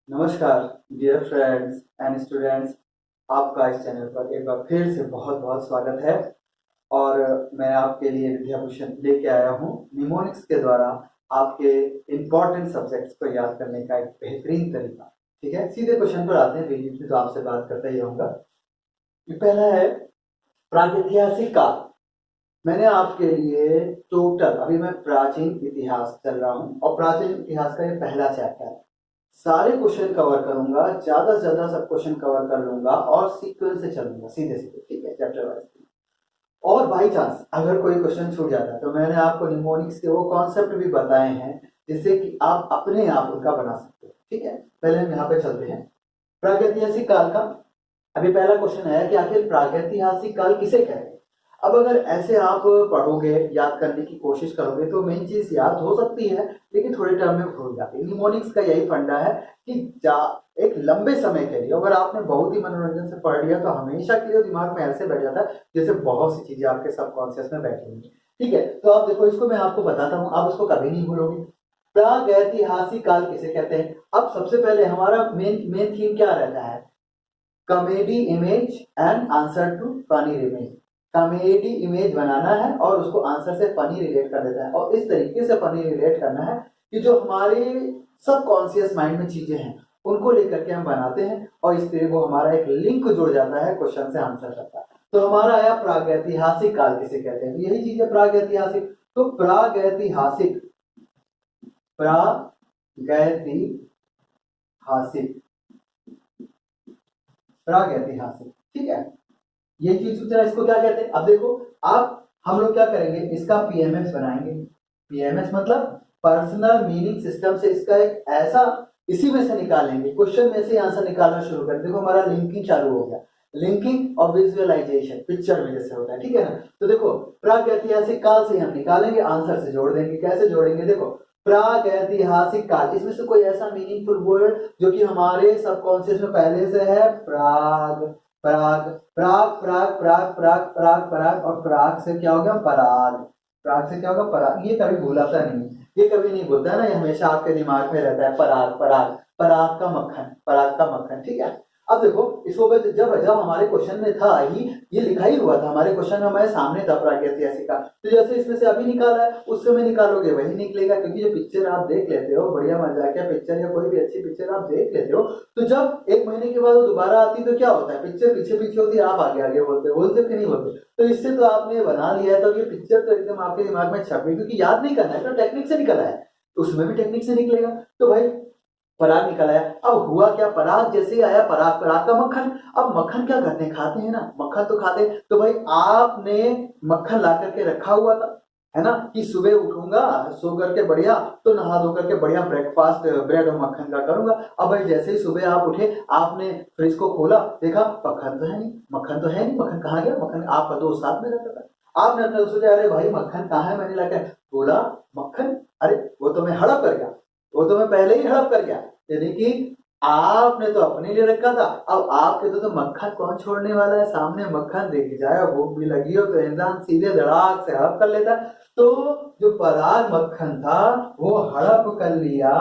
नमस्कार dear friends and students, आपका इस चैनल पर एक बार फिर से बहुत बहुत स्वागत है। और मैं आपके लिए विद्याभूषण लेके आया हूँ निमोनिक्स के द्वारा आपके इम्पोर्टेंट सब्जेक्ट्स को याद करने का एक बेहतरीन तरीका। ठीक है, सीधे क्वेश्चन पर आते हैं। बीच में तो आपसे बात करता ही रहूंगा। पहला है प्रागैतिहासिक काल। मैंने आपके लिए टोटल, अभी मैं प्राचीन इतिहास चल रहा हूँ और प्राचीन इतिहास का ये पहला चैप्टर है। सारे क्वेश्चन कवर करूंगा, ज्यादा से ज्यादा सब क्वेश्चन कवर कर लूंगा और सीक्वेंस से चलूंगा सीधे सीधे। ठीक है, चैप्टर वाइज। और बाई चांस अगर कोई क्वेश्चन छूट जाता है तो मैंने आपको निमोनिक्स के वो कॉन्सेप्ट भी बताए हैं जिससे कि आप अपने आप उनका बना सकते हो। ठीक है, पहले हम यहाँ पे चलते हैं प्रागैतिहासिक काल का। अभी पहला क्वेश्चन है कि आखिर प्रागैतिहासिक काल किसे कहते हैं। अब अगर ऐसे आप पढ़ोगे, याद करने की कोशिश करोगे तो मेन चीज याद हो सकती है लेकिन थोड़े टर्म में भूल जाती है। निमोनिक्स का यही फंडा है कि एक लंबे समय के लिए अगर आपने बहुत ही मनोरंजन से पढ़ लिया तो हमेशा के लिए दिमाग में ऐसे बैठ जाता है जैसे बहुत सी चीजें आपके सबकॉन्शियस में बैठी हुई। ठीक है, तो आप देखो, इसको मैं आपको बताता हूँ, आप उसको कभी नहीं भूलोगे। प्रागैतिहासिक काल किसे कहते हैं। अब सबसे पहले हमारा मेन मेन थीम क्या रहता है, comedy image and answer to funny image. Comedy image बनाना है और उसको आंसर से फनी रिलेट कर देता है, और इस तरीके से फनी रिलेट करना है कि जो हमारे सबकॉन्शियस माइंड में चीजें हैं उनको लेकर के हम बनाते हैं और इस तरह वो हमारा एक लिंक जुड़ जाता है क्वेश्चन से आंसर करता है। तो हमारा आया प्रागैतिहासिक काल किसे कहते हैं, तो यही चीज है प्रागैतिहासिक। तो प्रागैतिहासिक प्रागैतिहासिक प्रागैतिहासिक, ठीक है, ये चीज इसको क्या कहते हैं। अब देखो, आप हम लोग क्या करेंगे, इसका पीएमएस बनाएंगे। पीएमएस मतलब पर्सनल मीनिंग सिस्टम से इसका एक ऐसा, इसी में से निकालेंगे, क्वेश्चन में से आंसर निकालना शुरू कर। देखो हमारा लिंकिंग चालू हो गया, लिंकिंग और विजुअलाइजेशन पिक्चर में जैसे होता है। ठीक है ना, तो देखो प्रागैतिहासिक काल से हम निकालेंगे, आंसर से जोड़ देंगे। कैसे जोड़ेंगे, देखो प्रागैतिहासिक काल, इसमें से कोई ऐसा मीनिंगफुल वर्ड जो कि हमारे सबकॉन्शियस में पहले से है। प्राग, प्राग, प्राग, प्राग, प्राग, प्राग, प्राग, प्राग, और प्राग से क्या हो गया, पराग। प्राग से क्या होगा, पराग। ये कभी भूलाता नहीं, ये कभी नहीं भूलता है ना, ये हमेशा आपके दिमाग में रहता है। पराग, पराग, पराग का मक्खन, पराग का मक्खन। ठीक है, अब देखो इसको जब जब हमारे क्वेश्चन में था ही, ये लिखा ही हुआ था हमारे क्वेश्चन में, हमारे सामने था प्रागैतिहासिक का। तो जैसे इसमें से अभी निकाला है उस समय निकालोगे वही निकलेगा, क्योंकि जो पिक्चर आप देख लेते हो, बढ़िया मजाकिया पिक्चर या कोई भी अच्छी पिक्चर आप देख लेते हो, तो जब एक महीने के बाद वो दोबारा आती तो क्या होता है, पिक्चर पीछे पीछे होती है, आप आगे आगे बोलते कि नहीं बोलते। तो इससे तो आपने बना लिया है, तो ये पिक्चर तो एकदम आपके दिमाग में छप गई, क्योंकि याद नहीं करना है, तो टेक्निक से निकला है, तो उसमें भी टेक्निक से निकलेगा। तो भाई पराग निकल आया। अब हुआ क्या, पराग जैसे ही आया, पराग, पराग का मक्खन। अब मक्खन क्या करते हैं, खाते हैं ना, मक्खन तो खाते हैं। तो भाई आपने मक्खन ला करके रखा हुआ था, है ना, कि सुबह उठूंगा सो करके बढ़िया, तो नहा धो करके बढ़िया ब्रेकफास्ट ब्रेड और मक्खन का करूंगा। अब भाई जैसे ही सुबह आप उठे, आपने फ्रिज को खोला, देखा मक्खन तो है नहीं, मक्खन तो है नहीं, मक्खन कहाँ गया। मक्खन आपका दोस्त साथ में रहता था, आपने अपने सोचा अरे भाई मक्खन कहाँ है, मैंने लाकर बोला मक्खन, अरे वो तो मैं हड़प कर गया, वो तो मैं पहले ही हड़प कर गया। यानी कि आपने तो अपने लिए रखा था, अब आपके तो मक्खन कौन छोड़ने वाला है। सामने मक्खन देख जाए, भूख भी लगी हो तो इंसान सीधे धड़ाक से हड़प कर लेता। तो जो पराग मक्खन था वो हड़प कर लिया,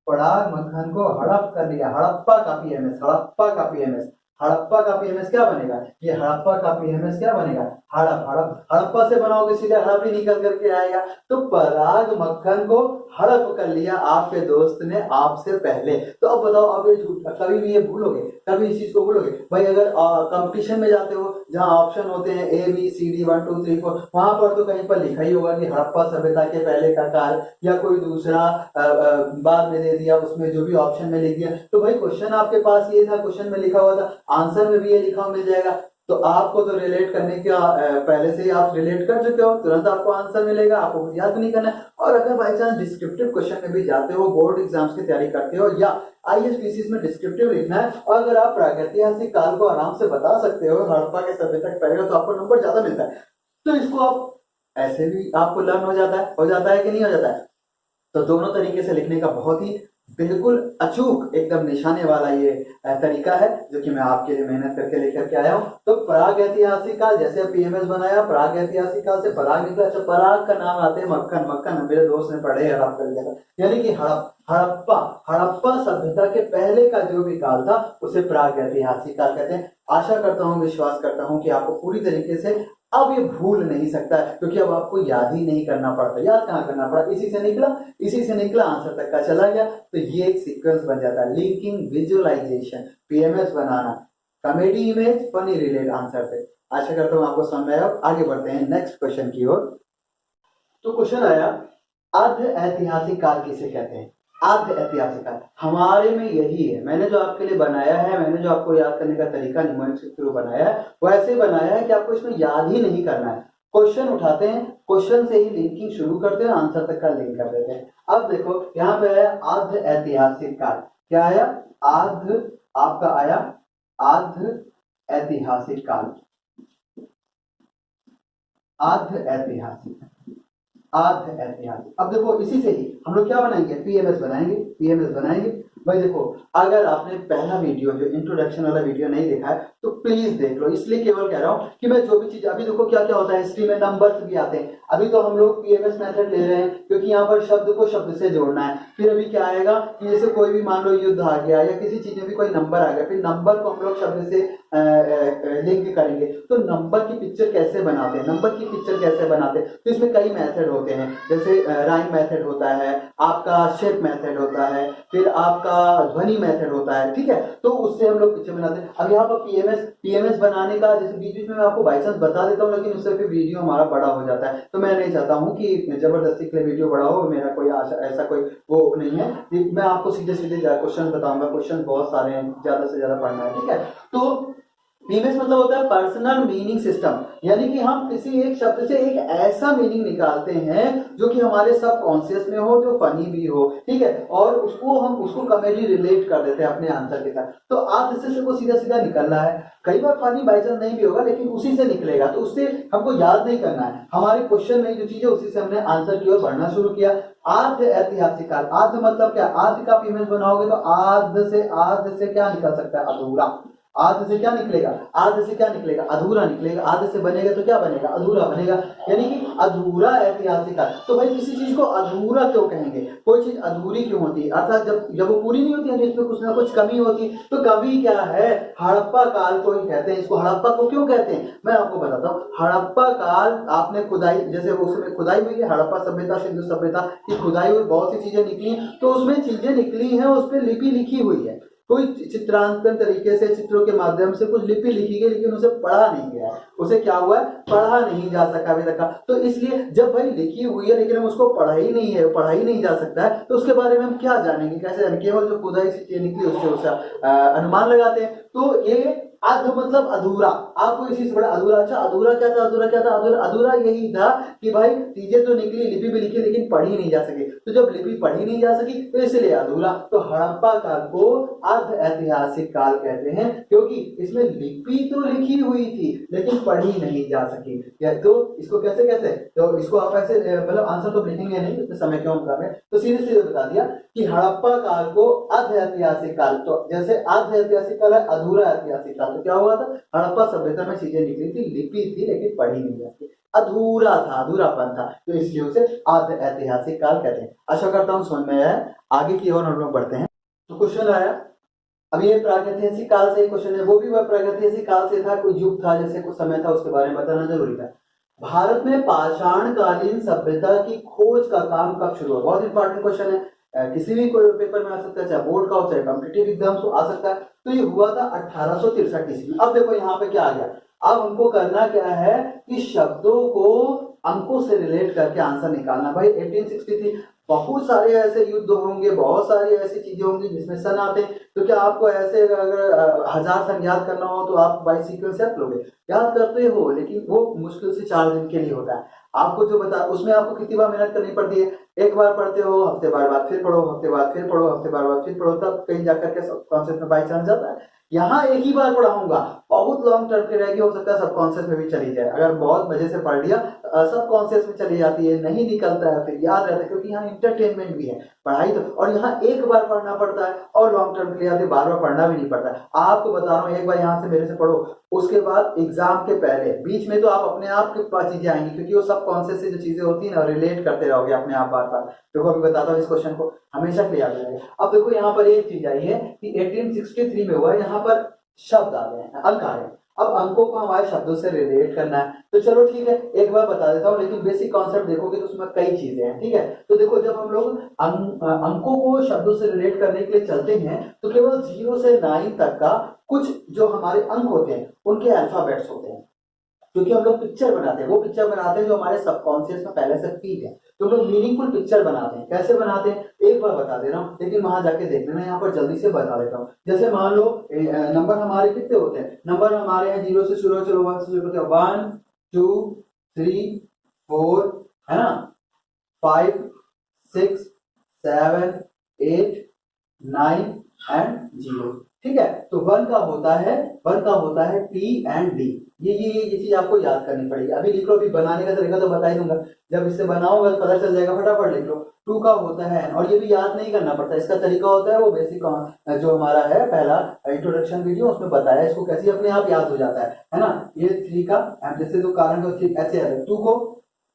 पराग मक्खन को हड़प कर लिया। हड़प्पा का पीएमएस, हड़प्पा का पीएमएस, हड़प्पा का पीएमएस क्या बनेगा, ये हड़प्पा का पीएमएस क्या बनेगा, हड़प। हड़प, हड़प्पा से बनाओगे सीधे हड़प ही निकल करके आएगा। तो पराग मक्खन को हड़प कर लिया आपके दोस्त ने आपसे पहले। तो अब बताओ, अब ये झूठ, कभी भी ये भूलोगे, कभी इस चीज को भूलोगे। भाई अगर कंपटीशन में जाते हो जहां ऑप्शन होते हैं ए बी सी डी 1 2 3 4, वहां पर तो कहीं पर लिखा ही होगा कि हड़प्पा सभ्यता के पहले का काल, या कोई दूसरा बाद में दे दिया, उसमें जो भी ऑप्शन में लिख दिया। तो भाई क्वेश्चन आपके पास ये था, क्वेश्चन में लिखा हुआ था, आंसर में भी ये लिखा हुआ मिल जाएगा। तो आपको तो रिलेट करने का पहले से ही आप रिलेट कर चुके हो, तुरंत आपको आंसर मिलेगा, आपको याद नहीं करना है। और अगर बाई चांस डिस्क्रिप्टिव क्वेश्चन में भी जाते हो, बोर्ड एग्जाम्स की तैयारी करते हो, या आईएसपीसी में डिस्क्रिप्टिव लिखना है, और अगर आप प्रागैतिहासिक काल को आराम से बता सकते हो, हड़प्पा के सभ्यता के पहले, तो आपको नंबर ज्यादा मिलता है। तो इसको आप ऐसे भी आपको लर्न हो जाता है कि नहीं हो जाता है। तो दोनों तरीके से लिखने का बहुत ही बिल्कुल अचूक एकदम निशाने वाला ये तरीका है जो कि मैं आपके लिए मेहनत करके लेकर के आया हूँ। तो प्राग ऐतिहासिक काल, जैसे पीएमएस बनाया, प्राग ऐतिहासिक काल से पराग निकला। अच्छा, पराग का नाम आते हैं मक्खन, मक्खन मेरे दोस्त ने पढ़े हड़प कर लिया था, यानी कि हड़प्पा, हड़प्पा सभ्यता के पहले का जो भी काल था उसे प्राग ऐतिहासिक काल कहते हैं। आशा करता हूँ, विश्वास करता हूँ कि आपको पूरी तरीके से अब ये भूल नहीं सकता है, क्योंकि अब आपको याद ही नहीं करना पड़ता। याद कहाँ करना पड़ा, इसी से निकला आंसर तक का चला गया। तो ये एक सीक्वेंस बन जाता है, लिंकिंग, विजुअलाइजेशन, पीएमएस बनाना, comedy image, funny relate answer से। आशा करता हूँ आपको समझ आया। आगे बढ़ते हैं नेक्स्ट क्वेश्चन की ओर। तो क्वेश्चन आया, अर्ध ऐतिहासिक काल किसे कहते हैं? अर्ध ऐतिहासिक काल हमारे में यही है। मैंने जो आपके लिए बनाया है, मैंने जो आपको याद करने का तरीका निमोनिक्स के थ्रू बनाया है, वो ऐसे बनाया है कि आपको इसमें याद ही नहीं करना है। क्वेश्चन उठाते हैं, क्वेश्चन से ही लिंकिंग शुरू करते हैं, आंसर तक का लिंक कर देते हैं। अब देखो यहाँ पे आया अर्ध ऐतिहासिक काल। क्या आया? अर्ध, आपका आया अर्ध ऐतिहासिक काल, अर्ध ऐतिहासिक, अर्ध ऐतिहासिक। अब देखो इसी से ही हम लोग क्या बनाएंगे, पीएमएस बनाएंगे, पीएमएस बनाएंगे। भाई देखो, अगर आपने पहला वीडियो जो इंट्रोडक्शन वाला वीडियो नहीं देखा है तो प्लीज देख लो। इसलिए केवल कह रहा हूं कि मैं जो भी चीज, अभी देखो क्या क्या होता है, हिस्ट्री में नंबर्स भी आते हैं। अभी तो हम लोग पीएमएस मेथड ले रहे हैं क्योंकि यहाँ पर शब्द को शब्द से जोड़ना है। फिर अभी क्या आएगा कि जैसे कोई भी मान लो युद्ध आ गया या किसी चीज में भी कोई नंबर आ गया, फिर नंबर को हम लोग शब्द से लिंक करेंगे। तो नंबर की पिक्चर कैसे बनाते हैं, नंबर की पिक्चर कैसे बनाते हैं, तो इसमें कई मेथड होते हैं। जैसे राइम मेथड होता है, आपका शेप मेथड होता है, फिर आपका ध्वनि मेथड होता है, ठीक है। तो उससे हम लोग पिक्चर बनाते हैं। अब यहाँ पर पीएमएस बनाने का जैसे बीच बीच में मैं आपको बाई चांस बता देता हूँ, लेकिन उससे फिर वीडियो हमारा बड़ा हो जाता है। तो मैं नहीं चाहता हूँ कि जबरदस्ती के लिए वीडियो बड़ा हो, मेरा कोई ऐसा कोई वो नहीं है। मैं आपको सीधे सीधे क्वेश्चन बताऊंगा, क्वेश्चन बहुत सारे हैं, ज्यादा से ज्यादा पढ़ना है, ठीक है। तो पीएमएस मतलब होता है पर्सनल मीनिंग सिस्टम, यानी कि हम किसी एक शब्द से एक ऐसा मीनिंग निकालते हैं जो कि हमारे सब कॉन्शियस में हो, जो फनी भी हो, ठीक है, और उसको कॉमेडी रिलेट कर देते हैं अपने आंसर के साथ। तो आप इससे को सीधा सीधा निकलना है। कई बार फनी बाई चांस नहीं भी होगा, लेकिन उसी से निकलेगा, तो उससे हमको याद नहीं करना है। हमारे क्वेश्चन में जो चीज है उसी से हमने आंसर की ओर बढ़ना शुरू किया। आर्ध ऐतिहासिक काल, आर्ध मतलब क्या, आर्ध का पीएमएस बनाओगे तो आर्ध से क्या निकल सकता है, अधूरा। आध से क्या निकलेगा, आध से क्या निकलेगा, अधूरा निकलेगा। आध से बनेगा तो क्या बनेगा, अधूरा बनेगा, यानी कि अधूरा ऐतिहासिक काल। तो भाई किसी चीज को अधूरा क्यों कहेंगे, कोई चीज अधूरी क्यों होती है, अर्थात जब वो पूरी नहीं होती है, इसमें कुछ ना कुछ कमी होती है। तो कमी क्या है, हड़प्पा काल को ही कहते हैं। इसको हड़प्पा को क्यों कहते हैं, मैं आपको बताता हूँ। हड़प्पा काल आपने खुदाई, जैसे उसमें खुदाई हुई है, हड़प्पा सभ्यता, सिंधु सभ्यता की खुदाई हुई, बहुत सी चीजें निकली, तो उसमें चीजें निकली हैं, उस पर लिपि लिखी हुई है। कोई चित्रांकन तरीके से चित्रों के माध्यम से कुछ लिपि लिखी गई, लेकिन उसे पढ़ा नहीं गया, उसे क्या हुआ, पढ़ा नहीं जा सका अभी तक। तो इसलिए जब भाई लिखी हुई है लेकिन हम उसको पढ़ा ही नहीं है, पढ़ा ही नहीं जा सकता है, तो उसके बारे में हम क्या जानेंगे, कैसे जानेंगे, केवल जो खुदाई से चीजें निकली उससे अनुमान लगाते हैं। तो ये अर्ध मतलब अधूरा, आपको इसी से बड़ा अधूरा। अच्छा, अधूरा क्या था, अधूरा क्या था, अधूरा यही था कि भाई चीजें तो निकली, लिपि भी लिखी, लेकिन पढ़ी नहीं जा सकी। तो जब लिपि पढ़ी नहीं जा सकी तो इसलिए अधूरा। तो हड़प्पा काल को अर्ध ऐतिहासिक काल कहते हैं, क्योंकि इसमें लिपि तो लिखी हुई थी लेकिन पढ़ी नहीं जा सकी। या तो इसको कैसे कहते हैं, तो इसको आप ऐसे मतलब आंसर तो लिखेंगे नहीं, इसमें समय क्यों कम है, तो सीधे सीधे बता दिया कि हड़प्पा काल को अर्ध ऐतिहासिक काल, तो जैसे अर्ध ऐतिहासिक काल है, अधूरा ऐतिहासिक काल। तो क्या हुआ था, हड़प्पा सभ्यता में चीजें निकली थी, लिपि थी लेकिन पढ़ी नहीं जाती, अधूरा था, अधूरापन था, तो इसलिए उसे अर्ध ऐतिहासिक काल कहते हैं। आशा करता हूं समझ में आया। आगे की ओर हम लोग बढ़ते हैं। तो क्वेश्चन आया, अभी ये प्रागैतिहासिक काल से क्वेश्चन है, वो भी वह प्रागैतिहासिक काल से था, कोई युग था, जैसे कुछ समय था, उसके बारे में बताना जरूरी था। भारत में पाषाणकालीन सभ्यता की खोज का काम कब शुरू हुआ, बहुत इंपॉर्टेंट क्वेश्चन है, किसी भी कोई पेपर में आ सकता है, चाहे बोर्ड का हो चाहे कॉम्पिटिटिव एग्जाम हो आ सकता है। तो ये हुआ था 1863 ईस्वी। अब देखो यहाँ पे क्या आ गया, अब हमको करना क्या है कि शब्दों को अंकों से रिलेट करके आंसर निकालना। भाई 1863, बहुत सारे ऐसे युद्ध होंगे, बहुत सारी ऐसी चीजें होंगी जिसमें सन आते हैं। तो क्या आपको ऐसे अगर 1000 सन याद करना हो तो आप बाई सीक्वेंस याद करोगे, याद करते हो, लेकिन वो मुश्किल से 4 दिन के लिए होता है। आपको जो बता, उसमें आपको कितनी बार मेहनत करनी पड़ती है, एक बार पढ़ते हो, हफ्ते बार बाद फिर पढ़ो, हफ्ते बाद फिर पढ़ो, हफ्ते बार बाद फिर पढ़ो, तब कहीं जाकर के कॉन्सेप्ट में बाई चांस जाता है। यहाँ एक ही बार पढ़ाऊंगा, बहुत लॉन्ग टर्म की रहेगी, हो सकता है सबकॉन्शियस में भी चली जाए, अगर बहुत मजे से पढ़ लिया सबकॉन्शियस में चली जाती है, नहीं निकलता है, फिर याद रहता है, क्योंकि यहाँ इंटरटेनमेंट भी है पढ़ाई तो, और यहाँ एक बार पढ़ना पड़ता है और लॉन्ग टर्म के लिए आते बार बार पढ़ना भी नहीं पड़ता है। आपको बता रहा हूँ, एक बार यहाँ से मेरे से पढ़ो, उसके बाद एग्जाम के पहले बीच में तो आप अपने आप के पास चीजें आएंगी, क्योंकि वो सबकॉन्शियस से जो चीजें होती है ना रिलेट करते रहोगे अपने आप बार बार। देखो अभी बताता हूँ, इस क्वेश्चन को हमेशा क्लियर रहेगा। अब देखो यहाँ पर एक चीज आई है कि 1863 में हुआ है, यहाँ पर शब्द आ गए हैं, अंक आ रहे हैं, अब अंकों को हमारे शब्दों से रिलेट करना है, तो चलो ठीक है एक बार बता देता हूँ, लेकिन बेसिक कॉन्सेप्ट देखोगे तो उसमें कई चीजें हैं, ठीक है। तो देखो जब हम लोग अंकों को शब्दों से रिलेट करने के लिए चलते हैं, तो केवल 0 से 9 तक का कुछ जो हमारे अंक होते हैं उनके अल्फाबेट्स होते हैं, क्योंकि हम लोग पिक्चर बनाते हैं, वो पिक्चर बनाते हैं जो हमारे सबकॉन्शियस में पहले से फीड है, तो हम लोग मीनिंगफुल पिक्चर बनाते हैं। कैसे बनाते हैं एक बार बता दे रहा हूँ, लेकिन वहां जाके देख लेना, यहाँ पर जल्दी से बता देता हूँ। जैसे मान लो नंबर हमारे कितने होते हैं, नंबर हमारे यहाँ 0 से शुरू, चलो 1 से शुरू होते हैं, 1 2 3 4 है ना, 5 6 7 8 9 एंड 0, ठीक है। तो 1 का होता है टी एंड डी, ये चीज आपको याद करनी पड़ेगी। अभी लिख लो, अभी बनाने का तरीका तो बता ही दूंगा, जब इससे बनाओगे तो पता चल जाएगा, फटाफट लिख लो। 2 का होता है, और ये भी याद नहीं करना पड़ता, इसका तरीका होता है वो बेसिक जो हमारा है पहला इंट्रोडक्शन वीडियो, उसमें बताया इसको कैसे अपने आप याद हो जाता है ना। ये 3 का जैसे तो कारण का ऐसे है, 2 को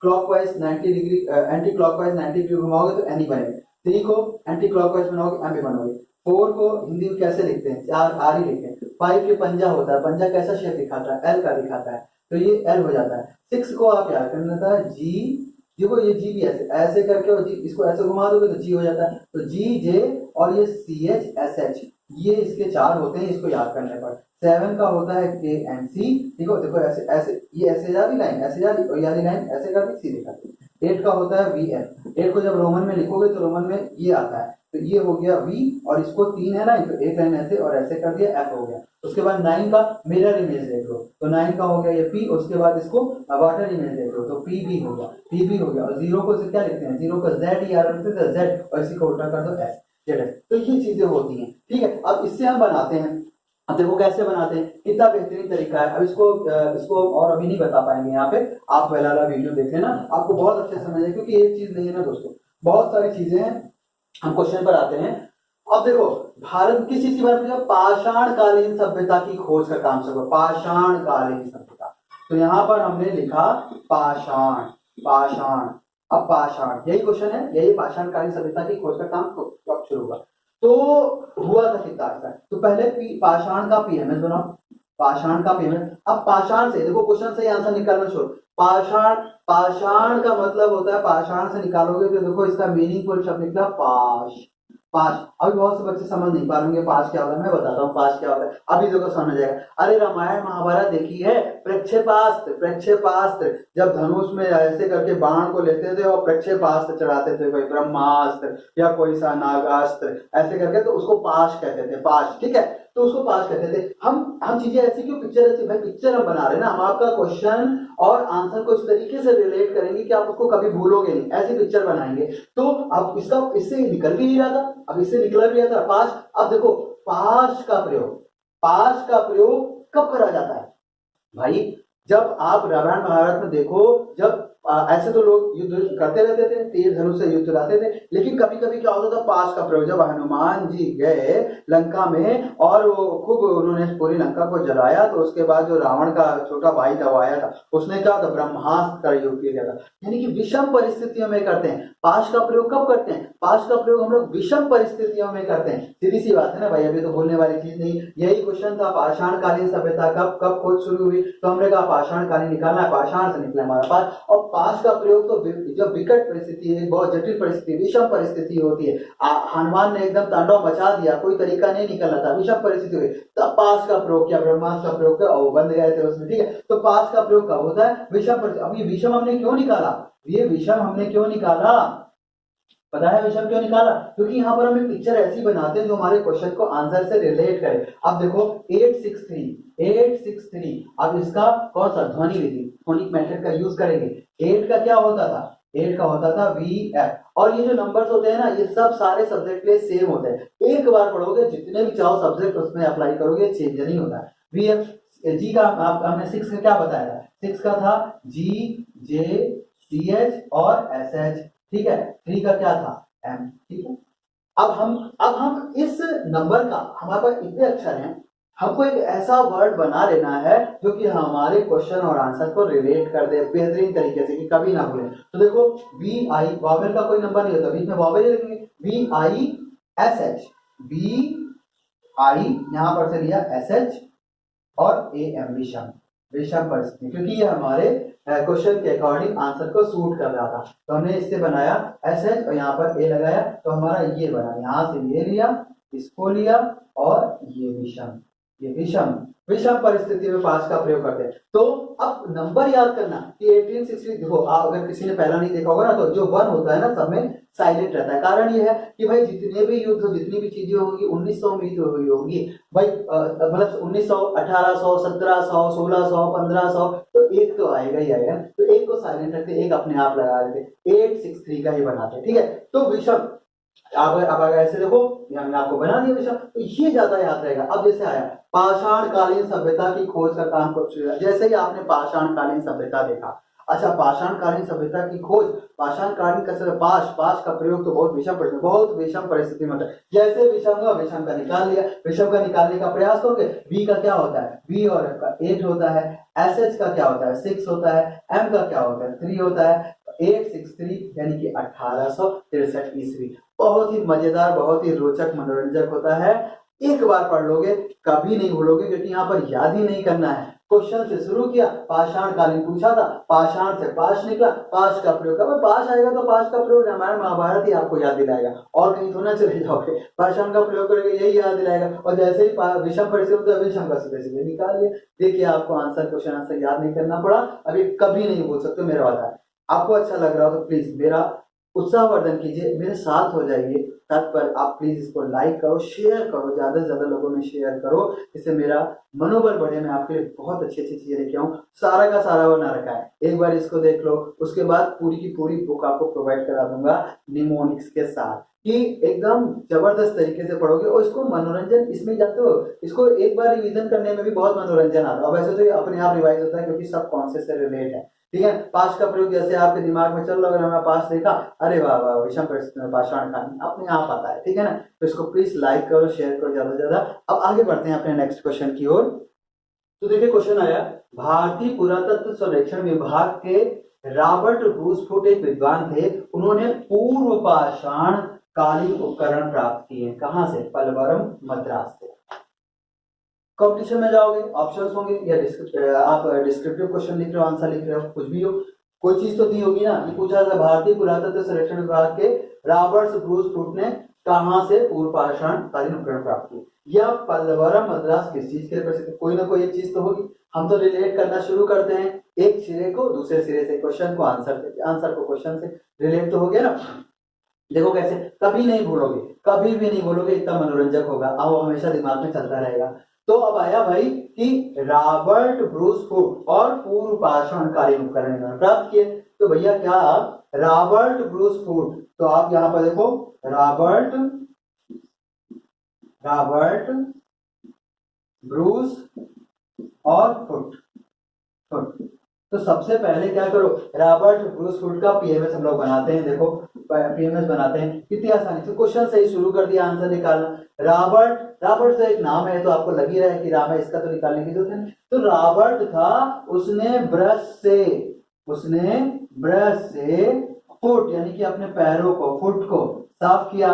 clockwise 90 degree anti clockwise 90 degree घुमाओगे तो एनी बनेगा, 3 को एंटी क्लॉकवाइज बनाओगे एम भी बनोगे, 4 को हिंदी में कैसे लिखते हैं, 4 आर ही लिखते हैं, 5 के पंजा होता है, पंजा कैसा शेप दिखाता है, एल का दिखाता है, तो ये एल हो जाता है। 6 को आप याद करना था जी, देखो ये जी भी ऐसे ऐसे करके, और जी इसको ऐसे घुमा दोगे तो जी हो जाता है, तो जी जे, और ये सी एच एस एच, ये इसके 4 होते हैं, इसको याद करने पर। 7 का होता है के एंड सी, देखो देखो ऐसे ऐसे, ये ऐसे जा रही लाइन, ऐसे जा रही, और ये वाली लाइन ऐसे कर दी, सीधे कर दी। 8 का होता है वी एन, 8 को जब रोमन में लिखोगे तो रोमन में ये आता है, तो ये हो गया V, और इसको 3 है लाइन, तो एक लाइन ऐसे और ऐसे कर दिया, F हो गया। उसके बाद 9 का मिरर इमेज देख लो, तो 9 का हो गया ये P, उसके बाद इसको वाटर इमेज देख लो, तो PB हो गया, PB हो गया, और 0 को से क्या लिखते हैं, 0 का Z यार Z, और इसी को उल्टा कर दो S, Z। तो ये चीजें होती हैं, ठीक है। अब इससे हम बनाते हैं, अब देखो कैसे बनाते हैं, कितना बेहतरीन तरीका है। अब इसको और अभी नहीं बता पाएंगे यहाँ पे, आप पहला वाला वीडियो देख लेना, आपको बहुत अच्छे से समझ आएगा, क्योंकि एक चीज नहीं है ना दोस्तों, बहुत सारी चीजें हैं। हम क्वेश्चन पर आते हैं। अब देखो भारत किस चीज की बात करें, पाषाण कालीन सभ्यता की खोज का काम शुरू, पाषाण कालीन सभ्यता, तो यहाँ पर हमने लिखा पाषाण, पाषाण, अब पाषाण यही क्वेश्चन है, यही पाषाण कालीन सभ्यता की खोज का काम कब शुरू हुआ, तो हुआ था कितना अच्छा। तो पहले पाषाण का पीएमएस बनाओ, पाषाण का पीएमएस। अब पाषाण से देखो क्वेश्चन से आंसर निकालना शुरू, पाषाण, पाषाण का मतलब होता है, पाषाण से निकालोगे तो देखो इसका मीनिंगफुल शब्द निकला पाश, पाश। अभी बहुत से बच्चे समझ नहीं पा रहे पाश क्या होता है, मैं बताता हूँ पाश क्या होता है, अभी देखो समझ जाएगा। अरे रामायण महाभारत देखी है, प्रक्षेपास्त्र, प्रक्षेपास्त्र, जब धनुष में ऐसे करके बाण को लेते थे और प्रक्षेपास्त्र चढ़ाते थे, कोई ब्रह्मास्त्र या कोई सा नागास्त्र ऐसे करके, तो उसको पाश कहते थे, पाश, ठीक है, तो उसको पास कहते थे। हम चीजें ऐसी क्यों, पिक्चर ऐसी, भाई पिक्चर हम बना रहे हैं ना, हम आपका क्वेश्चन और आंसर को इस तरीके से रिलेट करेंगे कि आप उसको कभी भूलोगे नहीं, ऐसी पिक्चर बनाएंगे। तो अब इसका इससे निकल भी नहीं रहा था, अब इससे निकला भी रहा था पास। अब देखो पास का प्रयोग, पास का प्रयोग कब करा जाता है भाई, जब आप रामायण महाभारत में देखो, जब ऐसे तो लोग युद्ध करते रहते थे, तीर धनुष से युद्ध चलाते थे, लेकिन कभी कभी क्या होता था पास का प्रयोग, जब हनुमान जी गए लंका में और वो खूब उन्होंने पूरी लंका को जलाया, तो उसके बाद जो रावण का छोटा भाई था वो आया था, उसने क्या था, ब्रह्मास्त्र का योग किया था, यानी कि विषम परिस्थितियों में करते हैं। पास का प्रयोग कब करते हैं, पास का प्रयोग हम लोग विषम परिस्थितियों में करते हैं, सीधी सी बात है ना भाई, अभी तो बोलने वाली चीज नहीं। यही क्वेश्चन था, पाषाण कालीन सभ्यता कब कब खोज शुरू हुई, तो हमने कहा पाषाण कालीन निकालना है, पाषाण से निकला हमारा पास। और पास का प्रयोग तो जब विकट परिस्थिति है, बहुत जटिल परिस्थिति, विषम परिस्थिति होती है, हनुमान ने एकदम तांडव मचा दिया, कोई तरीका नहीं निकलना था, विषम परिस्थिति हुई, तब पास का प्रयोग किया, ब्रह्मास्त्र का प्रयोग किया और बंद गए थे उसमें, ठीक है। तो पास का प्रयोग कब होता है, विषम परिस्थिति। अब ये विषम हमने क्यों निकाला, ये विषम हमने क्यों निकाला, पता है विषम क्यों निकाला, क्योंकि यहाँ पर हम एक पिक्चर ऐसी बनाते हैं जो हमारे क्वेश्चन को आंसर से रिलेट करे। अब देखो 863, अब इसका कौन सा ध्वनि विधि, फोनिक मेथड का यूज करेंगे। 8 का क्या होता था, 8 का होता था VF। और ये जो नंबर्स होते हैं ना, ये सब सारे सब्जेक्ट के लिए सेम होते हैं। एक बार पढ़ोगे, जितने भी चाहो सब्जेक्ट उसमें अप्लाई करोगे, चेंज नहीं होता है। VF जी का हमने 6 का क्या बताया था? 6 का था G J CH और SH, ठीक है। 3 का क्या था? M, ठीक है। अब हम इस नंबर का, हमारे पास इतने अक्षर हैं, हमको एक ऐसा वर्ड बना लेना है जो कि हमारे क्वेश्चन और आंसर को रिलेट कर दे बेहतरीन तरीके से, कि कभी ना भूलें। तो देखो VI, वॉवेल का कोई नंबर नहीं होता, बीच में वॉवेल लिखेंगे, VISH, VI यहां पर से लिया SH और AM, विषम, विषम परिस्थिति, क्योंकि ये हमारे क्वेश्चन के अकॉर्डिंग आंसर को सूट कर रहा था। तो हमने इससे बनाया SH और यहाँ पर A लगाया, तो हमारा ये बना, यहाँ से ये लिया, इसको लिया और ये विषम, ये विषम, विषम परिस्थिति में 5 का प्रयोग करते हैं। तो अब नंबर याद करना कि 1860, देखो अगर किसी ने पहला नहीं देखा होगा ना, तो जो 1 होता है ना, सब में साइलेंट रहता है। कारण ये है कि भाई जितने भी युद्ध, जितनी भी चीजें होंगी 1900 में ही तो हुई होंगी भाई, मतलब 1900, 1800, 1700, 1600, 1500, तो एक तो आएगा ही आएगा। तो एक को साइलेंट रखते, एक अपने आप लगा देते, 863 का ही बनाते, ठीक है। तो विषम, अब अगर ऐसे देखो, हमने आपको बना दिया विषम, तो ये ज्यादा याद रहेगा। अब जैसे आया पाषाण कालीन सभ्यता की खोज का काम कब शुरू हुआ? जैसे ही आपने पाषाण कालीन सभ्यता देखा, अच्छा पाषाण कालीन सभ्यता की खोज, पाषाण कालीन का पाश का प्रयोग तो बहुत विषम परिस्थिति में होता है। जैसे विषम का निकाल लिया, विषम का निकालने का प्रयास करोगे, V का क्या होता है? V और F का 8 होता है, SH का क्या होता है? 6 होता है, M का क्या होता है? 3 होता है, 863 यानी कि 1863 ईस्वी। बहुत ही मजेदार, बहुत ही रोचक, मनोरंजक होता है। एक बार पढ़ लोगे, कभी नहीं भूलोगे, क्योंकि यहाँ पर याद ही नहीं करना है। क्वेश्चन से शुरू किया, पाषाण कालीन पूछा था, पाषाण से पाश निकला, पाश का प्रयोग, अब पाश आएगा तो पाश का प्रयोग रामायण महाभारत ही आपको याद दिलाएगा, और कहीं थोड़ा चले जाओगे। पाषाण का प्रयोग करेंगे, यही याद दिलाएगा। और जैसे ही विषम परिस्थिति होता है, विषम का सीधे निकाल लिया। देखिए आपको आंसर, क्वेश्चन आंसर याद नहीं करना पड़ा, अभी कभी नहीं बोल सकते, मेरा वादा है। आपको अच्छा लग रहा हो तो प्लीज मेरा उत्साहवर्धन कीजिए, मेरे साथ हो जाइए। तत्पर आप प्लीज इसको लाइक करो, शेयर करो, ज्यादा से ज्यादा लोगों में शेयर करो, इससे मेरा मनोबल बढ़े। मैं आपके लिए बहुत अच्छी अच्छी चीजें लेके आऊं, सारा का सारा बना रखा है, एक बार इसको देख लो, उसके बाद पूरी की पूरी बुक आपको प्रोवाइड करा दूंगा निमोनिक्स के साथ, कि एकदम जबरदस्त तरीके से पढ़ोगे। और इसको मनोरंजन इसमें जाते हो, इसको एक बार रिवीजन करने में भी बहुत मनोरंजन आता है। और वैसे तो ये अपने आप रिवाइज होता है, क्योंकि सब कॉन्सेप्ट से रिलेट है, ठीक है। पाश का प्रयोग जैसे आपके दिमाग में चल रहा है, मैं पाश देखा, अरे वाह वाह, विषम परिस्थिति में पाषाण कालीन, अपने आप आता है, ठीक है ना। तो इसको प्लीज लाइक करो, शेयर करो ज्यादा से ज्यादा। अब आगे बढ़ते हैं अपने नेक्स्ट क्वेश्चन की ओर। तो देखिए क्वेश्चन आया, भारतीय पुरातत्व सर्वेक्षण विभाग के रॉबर्ट ब्रूसफुट एक विद्वान थे, उन्होंने पूर्व पाषाण कालीन उपकरण प्राप्त किए। कहां से? पलवरम, मद्रास से। कंपटीशन में जाओगे, ऑप्शंस होंगे, या आप डिस्क्रिप्टिव क्वेश्चन लिख रहे हो, आंसर लिख रहे हो, कुछ भी हो, कोई चीज तो दी होगी ना। ये पूछा था, भारतीय पुरातत्व सर्वेक्षण विभाग के रॉबर्ट ब्रूसफुट ने कहां से पूर्व पाषाण कालीन उपकरण प्राप्त किए? या पल्लवरम मद्रास किस चीज के लिए प्रसिद्ध? कोई ना कोई एक चीज तो होगी। हम तो रिलेट करना शुरू करते हैं, एक सिरे को दूसरे सिरे से, क्वेश्चन को आंसर से, आंसर को क्वेश्चन से, रिलेट तो हो गया ना। देखो कैसे, कभी नहीं भूलोगे, कभी भी नहीं भूलोगे, इतना मनोरंजक होगा, अब हमेशा दिमाग में चलता रहेगा। तो अब आया भाई कि रॉबर्ट ब्रूसफुट और पूर्व पाषाण कालीन उपकरण इन्होंने प्राप्त किए। तो भैया क्या, रॉबर्ट ब्रूसफुट, तो आप यहां पर देखो, रॉबर्ट ब्रूस और फुट। तो सबसे पहले क्या करो, रॉबर्ट ब्रूसफुट का पीएमएस हम लोग बनाते हैं। देखो पीएमएस बनाते हैं, कितनी आसानी से, क्वेश्चन से ही शुरू कर दिया, आंसर निकालना। रॉबर्ट तो एक नाम है, तो आपको लग ही रहा है कि राम है, इसका तो निकालने की जरूरत है। तो रॉबर्ट था, उसने ब्रश से फुट यानी कि अपने पैरों को, फुट को साफ किया।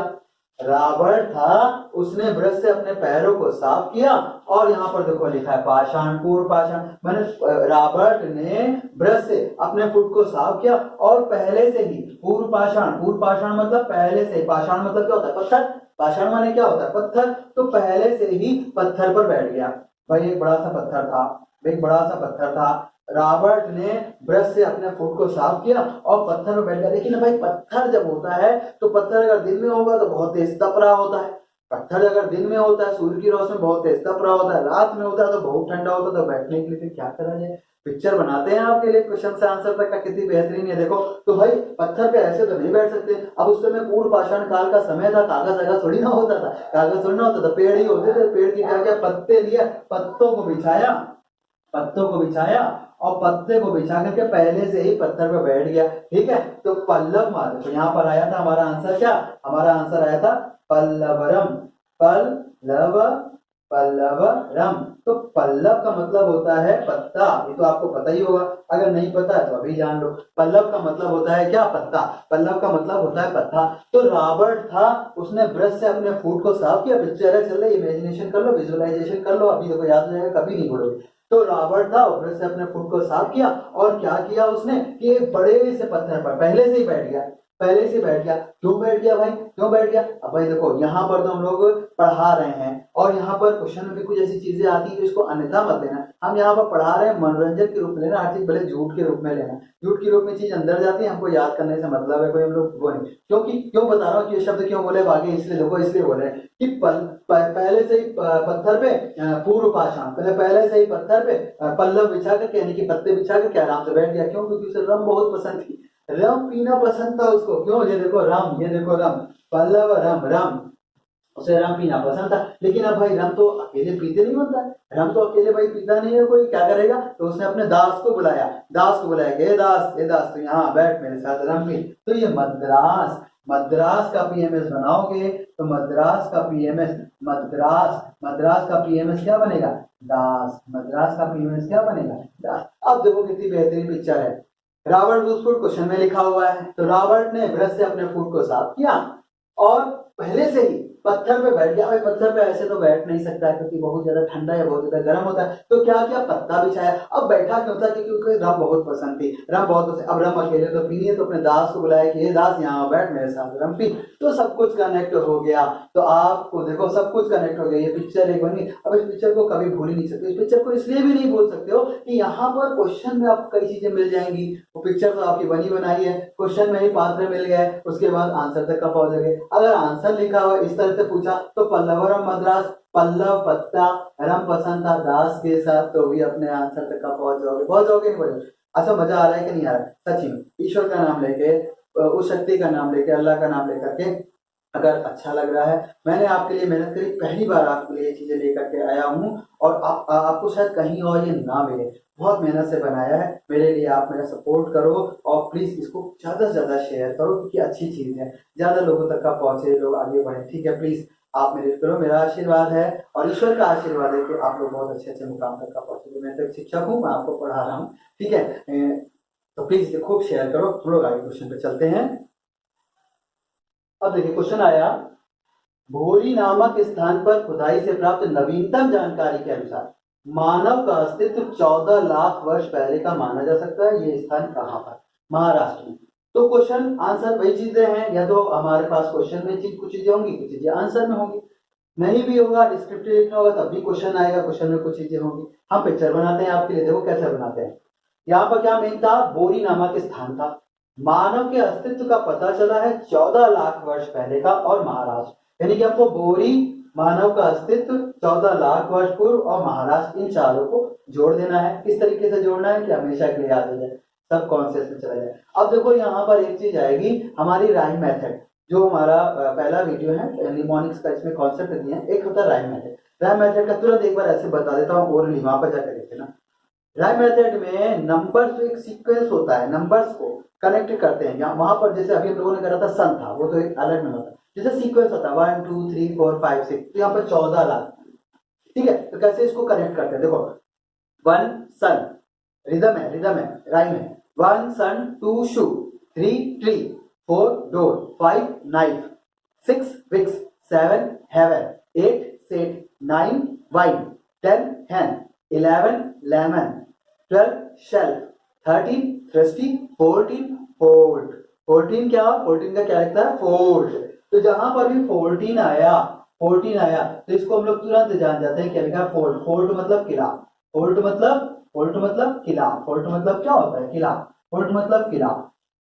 रॉबर्ट था, उसने ब्रश से अपने पैरों को साफ किया। और यहाँ पर देखो लिखा है पाषाण, पूर्व पाषाण, मैंने रॉबर्ट ने ब्रश से अपने फुट को साफ किया और पहले से ही पूर्व पाषाण मतलब पहले से, पाषाण मतलब क्या होता है? पत्थर। पाषाण माने क्या होता है? पत्थर। तो पहले से ही पत्थर पर बैठ गया भाई, एक बड़ा सा पत्थर था, रॉबर्ट ने ब्रश से अपने फुट को साफ किया और पत्थर पर बैठ गया। लेकिन भाई पत्थर जब होता है, तो पत्थर अगर दिन में होगा तो बहुत तेज तप रहा होता है, पत्थर अगर दिन में होता है, सूर्य की रोशनी बहुत तेज तप रहा होता है, रात में होता है तो बहुत ठंडा होता है, तो बैठने के लिए फिर क्या करा जाए। पिक्चर बनाते हैं आपके लिए क्वेश्चन से आंसर तक का, कितनी बेहतरीन है देखो। तो भाई पत्थर पे ऐसे तो नहीं बैठ सकते। अब उस समय पूर्व पाषाण काल का समय था, कागज वगैरह थोड़ी ना होता था, कागज थोड़ी ना होता था, पेड़ ही होते थे। पेड़ की क्या क्या पत्ते लिया, पत्तों को बिछाया, पत्तों को बिछाया और पत्ते को बिछा करके पहले से ही पत्थर पे बैठ गया। ठीक है, तो पल्लव मार्ग, तो यहाँ पर आया था हमारा आंसर क्या, हमारा आंसर आया था पल्लवरम। पल्लव, पल्लवरम। तो पल्लव का मतलब होता है पत्ता, ये तो आपको पता ही होगा, अगर नहीं पता है तो अभी जान लो। पल्लव का मतलब होता है क्या, पत्ता। पल्लव का मतलब होता है पत्ता। तो रॉबर्ट था, उसने ब्रश से अपने फूट को साफ किया। पिक्चर है, चल रही, इमेजिनेशन कर लो, विजुअलाइजेशन कर लो, अभी देखो याद हो जाएगा, कभी नहीं भूलोगे। तो रॉबर्ट था, ब्रश से अपने फुट को साफ किया और क्या किया उसने कि एक बड़े से पत्थर पर पहले से ही बैठ गया, पहले से बैठ गया। क्यों बैठ गया भाई, क्यों बैठ गया? अब भाई देखो, यहाँ पर तो हम लोग पढ़ा रहे हैं और यहाँ पर क्वेश्चन में भी कुछ ऐसी चीजें आती है तो इसको अन्यथा मत लेना। हम यहाँ पर पढ़ा रहे हैं, मनोरंजन के रूप में लेना, हर चीज भले झूठ के रूप में लेना। झूठ के रूप में चीज अंदर जाती है, हमको याद करने से मतलब है, कोई हम लोग वो नहीं। क्योंकि क्यों बता रहा हूँ कि ये शब्द क्यों बोले आगे, इसलिए देखो, इसलिए बोले कि पहले से ही पत्थर पे पूर्व पाषाण, पहले से ही पत्थर पे पल्लव बिछा करके, यानी कि पत्ते बिछा करके आराम से बैठ गया। क्यों? क्योंकि उसे रम बहुत पसंद थी, रम पीना पसंद था उसको। क्यों? ये देखो रम, ये देखो रम, पल्लव रम, रम, उसे रम पीना पसंद था। लेकिन अब भाई रम तो अकेले पीते नहीं होता है, रम तो अकेले भाई पीता नहीं है कोई, क्या करेगा? तो उसने अपने दास को बुलाया, दास को बुलाया कि दास, ए दास, तो यहाँ बैठ मेरे साथ रम पी। तो ये मद्रास, मद्रास का पीएमएस बनाओगे तो मद्रास का पीएमएस, मद्रास, मद्रास का पीएमएस क्या बनेगा? दास। मद्रास का पीएमएस क्या बनेगा? दास। अब देखो कितनी बेहतरीन पिक्चर है। रॉबर्ट वुड्सफुट क्वेश्चन में लिखा हुआ है, तो रॉबर्ट ने ब्रश से अपने फुट को साफ किया और पहले से ही पत्थर पे बैठ गया। भाई पत्थर पे ऐसे तो बैठ नहीं सकता है क्योंकि बहुत ज्यादा ठंडा या बहुत ज्यादा गर्म होता है। तो क्या किया? पत्ता बिछाया। अब बैठा क्यों था? क्योंकि रम बहुत पसंद थी, रम बहुत पसंद। अब रम अकेले तो पीनी है, तो अपने दास को बुलाया कि ये दास यहाँ बैठ मेरे साथ रम पी। तो सब कुछ कनेक्ट हो गया। तो आपको देखो सब कुछ कनेक्ट हो गया, ये पिक्चर एक बनी। अब इस पिक्चर को कभी भूल ही नहीं सकते। इस पिक्चर को इसलिए भी नहीं भूल सकते हो कि यहाँ पर क्वेश्चन में आपको कई चीजें मिल जाएंगी। वो पिक्चर तो आपकी बनी बनाई है, क्वेश्चन में ही पात्र मिल गया है, उसके बाद आंसर तक का पहुंचोगे। अगर आंसर लिखा हुआ इस तरह से पूछा तो पल्लवरम मद्रास, पल्लव पत्ता, रम पसंद था दास के साथ, तो भी अपने आंसर तक का पहुंच जाओगे। पहुंच जाओगे नहीं पहुंचोगे? अच्छा मजा आ रहा है कि नहीं आ रहा है? सच में ईश्वर का नाम लेके, उस शक्ति का नाम लेके, अल्लाह का नाम लेकर के अगर अच्छा लग रहा है, मैंने आपके लिए मेहनत करी, पहली बार आपके लिए ये चीजें लेकर के आया हूँ और आपको शायद कहीं और ये ना मिले, बहुत मेहनत से बनाया है। मेरे लिए आप मेरा सपोर्ट करो और प्लीज इसको ज्यादा से ज्यादा शेयर करो क्योंकि अच्छी चीज है, ज्यादा लोगों तक का पहुंचे, लोग आगे बढ़े। ठीक है, प्लीज आप मेरे करो, मेरा आशीर्वाद है और ईश्वर का आशीर्वाद है कि आप लोग बहुत अच्छे अच्छे मुकाम तक का पहुंचे। मैं तो एक शिक्षक हूँ, मैं आपको पढ़ा रहा हूँ। ठीक है, तो प्लीज इसे खूब शेयर करो। हम लोग आगे क्वेश्चन पे चलते हैं। अब देखिए क्वेश्चन आया, भोरी नामक स्थान पर खुदाई से प्राप्त नवीनतम जानकारी के अनुसार मानव का अस्तित्व 14 लाख वर्ष पहले का माना जा सकता है। ये स्थान कहाँ पर? महाराष्ट्र में। तो क्वेश्चन आंसर वही चीजें हैं, या तो हमारे पास क्वेश्चन में कुछ चीजें होंगी, कुछ चीजें आंसर में होंगी। नहीं भी होगा, डिस्क्रिप्टिव लिखना होगा तब भी क्वेश्चन आएगा, क्वेश्चन में कुछ चीजें होंगी। हम पिक्चर बनाते हैं आपके लिए, देखो कैसे बनाते हैं। यहाँ पर क्या मेन था? बोरी नामक स्थान था। मानव के अस्तित्व का पता चला है 14 लाख वर्ष पहले का और महाराष्ट्र, यानी कि आपको बोरी, मानव का अस्तित्व, 14 लाख वर्ष पूर्व और महाराष्ट्र, इन चारों को जोड़ देना है। किस तरीके से जोड़ना है कि हमेशा के लिए याद हो जाए, सब कॉन्सेप्ट में चला जाए। अब देखो यहाँ पर एक चीज आएगी, हमारी राइम मेथड, जो हमारा पहला वीडियो है निमोनिक्स का, इसमें कॉन्सेप्ट दिए हैं। एक होता है राइम मेथड। राइम मेथड का तुरंत एक बार ऐसे बता देता हूँ, ओरली वहां पर जाकर देखे ना। राइम मेथड में नंबर्स, तो एक सीक्वेंस होता है, नंबर्स को कनेक्ट करते हैं। यहाँ वहां पर जैसे अभी हम लोगों ने करा था सन था, वो तो एक अलग नंबर था। जैसे सीक्वेंस होता है 1 2 3 4 5 6, तो यहाँ पर 14 लाख। ठीक है, तो कैसे इसको कनेक्ट करते हैं? देखो 1 सन, रिदम है, रिदम है, राइम है। 1 sun 2 shoe, 3 tree, 4 door, 5 knife, 6 wicks, 7 heaven, 8 set, 9 wine, 10 hen, 11 lemon, 12 shelf, 13 thirsty, 14 fold। 14 क्या? 14 का क्या लिखता है? फोल्ड। तो जहां पर भी 14 आया, 14 आया तो इसको हम लोग तुरंत जान जाते हैं क्या लिखा है? फोल्ड। फोल्ड मतलब किला, फोल्ड मतलब, फोल्ड मतलब किला, फोल्ड मतलब क्या होता है? किला, फोल्ड मतलब किला।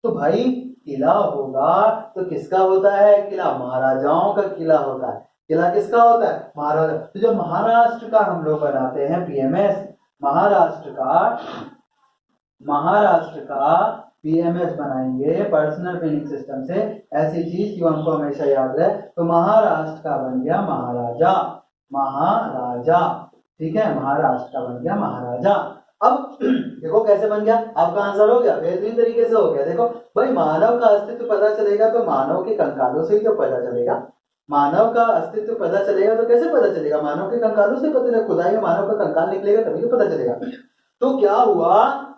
तो भाई किला होगा तो किसका होता है किला? महाराजाओं का किला होता है। किला किसका होता है? महाराजा। तो जब महाराष्ट्र का हम लोग बनाते हैं पीएमएस, महाराष्ट्र का पीएमएस बनाएंगे पर्सनल मीनिंग सिस्टम से, ऐसी चीज जो हमको हमेशा याद रहे, तो महाराष्ट्र का बन गया महाराजा, महाराजा, ठीक है, महाराष्ट्र का बन गया महाराजा। अब देखो कैसे बन गया, आपका आंसर हो गया, बेहतरीन तरीके से हो गया। देखो भाई, मानव का अस्तित्व पता चलेगा तो मानव के कंकालों से ही तो पता चलेगा, मानव का अस्तित्व पता चलेगा तो कैसे पता चलेगा? मानव के कंकालों से पता चलेगा, खुदाई में मानव का कंकाल निकलेगा तभी तो पता चलेगा। तो क्या हुआ,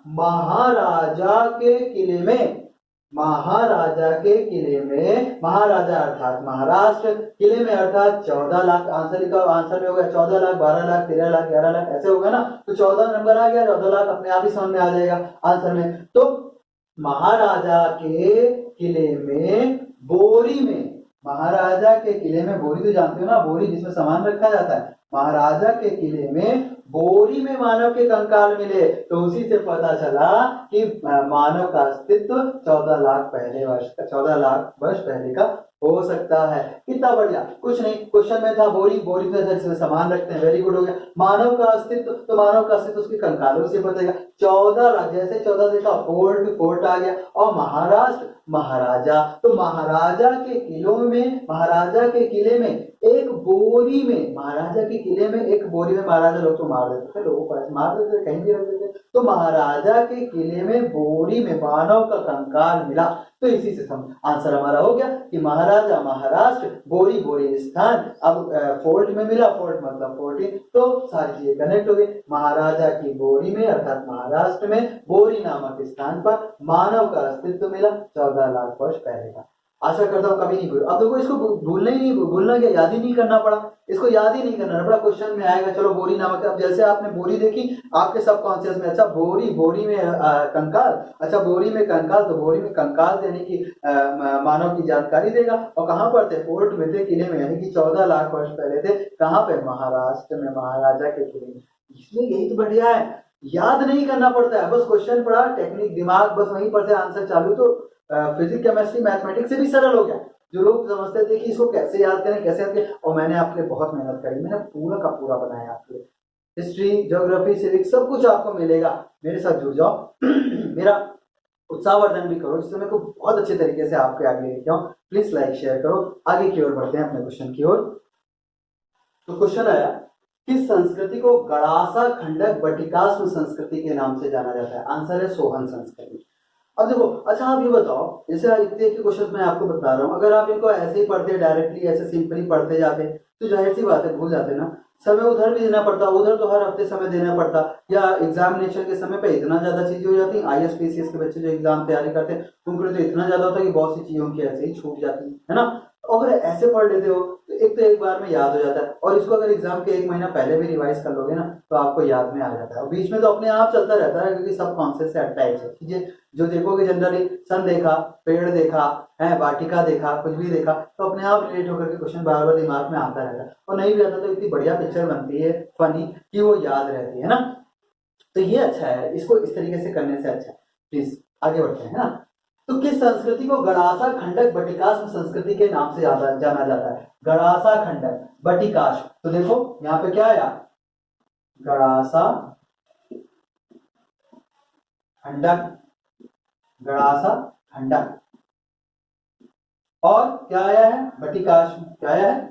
महाराजा के किले में, महाराजा के किले में, महाराजा अर्थात महाराष्ट्र, किले में अर्थात 14 लाख, आंसर लिखा, आंसर में होगा 14 लाख, 12 लाख, 13 लाख, 11 लाख, ऐसे होगा ना, तो 14 नंबर आ गया, 14 लाख अपने आप ही समझ में आ जाएगा आंसर में। तो महाराजा के किले में बोरी में, महाराजा के किले में बोरी तो जानते हो ना, बोरी जिसमें सामान रखा जाता है, महाराजा के किले में बोरी में मानव के कंकाल मिले, तो उसी से पता चला कि मानव का अस्तित्व 14 लाख पहले वर्ष का, 14 लाख वर्ष पहले का हो सकता है। कितना बढ़िया, कुछ नहीं, क्वेश्चन में था बोरी, बोरी तो जिसमें सामान रखते हैं, वेरी गुड हो गया। मानव का अस्तित्व, तो मानव का अस्तित्व उसके कंकालों से बताएगा। 14 लाख, जैसे 14 देखा, फोर्ट आ गया, और महाराष्ट्र महाराजा, तो महाराजा के किलों में, महाराजा के किले में एक बोरी में, महाराजा के किले में एक बोरी में, महाराजा लोग तो मार देते थे, लोगों को मार देते थे, कहीं भी रख देते, तो महाराजा के किले में बोरी में मानव का कंकाल मिला, तो इसी से आंसर हमारा हो गया कि महाराजा महाराष्ट्र, बोरी बोरी स्थान। अब फोर्ट में मिला, फोर्ट मतलब 14, तो सारी चीजें कनेक्ट हो गई। महाराजा की बोरी में अर्थात महाराष्ट्र में बोरी नामक स्थान पर मानव का अस्तित्व मिला 14 लाख वर्ष पहले का। आशा करता हूँ कभी नहीं भूल। अब देखो इसको भूलना ही नहीं, भूलना क्या, याद ही नहीं करना पड़ा, इसको याद ही नहीं करना पड़ा, क्वेश्चन में आएगा। चलो बोरी नामक, अब जैसे आपने बोरी देखी आपके सबकॉन्शियस में, अच्छा बोरी में कंकाल, अच्छा बोरी में कंकाल, तो बोरी में कंकाल देने की मानव की जानकारी देगा। और कहाँ पर थे? फोर्ट में थे, किले में, यानी कि 14 लाख वर्ष पहले थे। कहाँ पे? महाराष्ट्र में, महाराजा के किले में। इसलिए यही तो बढ़िया है, याद नहीं करना पड़ता है, बस क्वेश्चन पढ़ा, टेक्निक दिमाग बस वहीं पर से आंसर चालू। तो फिजिक्स केमिस्ट्री मैथमेटिक्स से भी सरल हो गया। जो लोग समझते थे कि इसको कैसे याद करें, कैसे याद करें, और मैंने आपके लिए बहुत मेहनत करी, मैंने पूरा का पूरा बनाया आपके लिए। हिस्ट्री, ज्योग्राफी, सिविक्स सब कुछ आपको मिलेगा, मेरे साथ जुड़ जाओ। मेरा उत्साहवर्धन भी करो, जिससे मैं को बहुत अच्छे तरीके से आपके आगे लेके आऊँ। प्लीज लाइक शेयर करो। आगे की ओर बढ़ते हैं अपने क्वेश्चन की ओर। तो क्वेश्चन आया, किस संस्कृति को गड़ासा खंडक बटिकास्म संस्कृति के नाम से जाना जाता है? आंसर है सोहन संस्कृति। अब देखो, अच्छा आप ये बताओ, जैसे इतने के क्वेश्चन मैं आपको बता रहा हूँ, अगर आप इनको ऐसे ही पढ़ते, डायरेक्टली ऐसे सिंपली पढ़ते जाते, तो जाहिर सी बात है भूल जाते ना। समय उधर भी देना पड़ता, उधर तो हर हफ्ते समय देना पड़ता, या एग्जामिनेशन के समय पे इतना ज्यादा चीजें हो जाती। IAS PCS के बच्चे जो एग्जाम तैयारी करते हैं उनको तो इतना ज्यादा होता है कि बहुत सी चीजों की ऐसे ही छूट जाती है ना। अगर ऐसे पढ़ लेते हो तो एक बार में याद हो जाता है, और इसको अगर एग्जाम के 1 महीना पहले भी रिवाइज कर लोगे ना तो आपको याद में आ जाता है। और बीच में तो अपने आप चलता रहता है, क्योंकि सब कॉन्सेप्ट से अटैच है चीजें। जो देखोगे जनरली, सन देखा, पेड़ देखा है, वाटिका देखा, कुछ भी देखा, तो अपने आप रिलेट होकर के क्वेश्चन बार बार दिमाग में आता रहता है। और नहीं भी आता तो इतनी बढ़िया पिक्चर बनती है फनी कि वो याद रहती है ना। तो ये अच्छा है, इसको इस तरीके से करने से अच्छा है। प्लीज आगे बढ़ते हैं ना। तो किस संस्कृति को गड़ासा खंडक बटिकास्म संस्कृति के नाम से जाना जाता है? गड़ासा खंडक बटिकाश, तो देखो यहाँ पे क्या आया, गड़ासा खंडक, गड़ासा खंडक, और क्या आया है? बटिकाश। क्या आया है?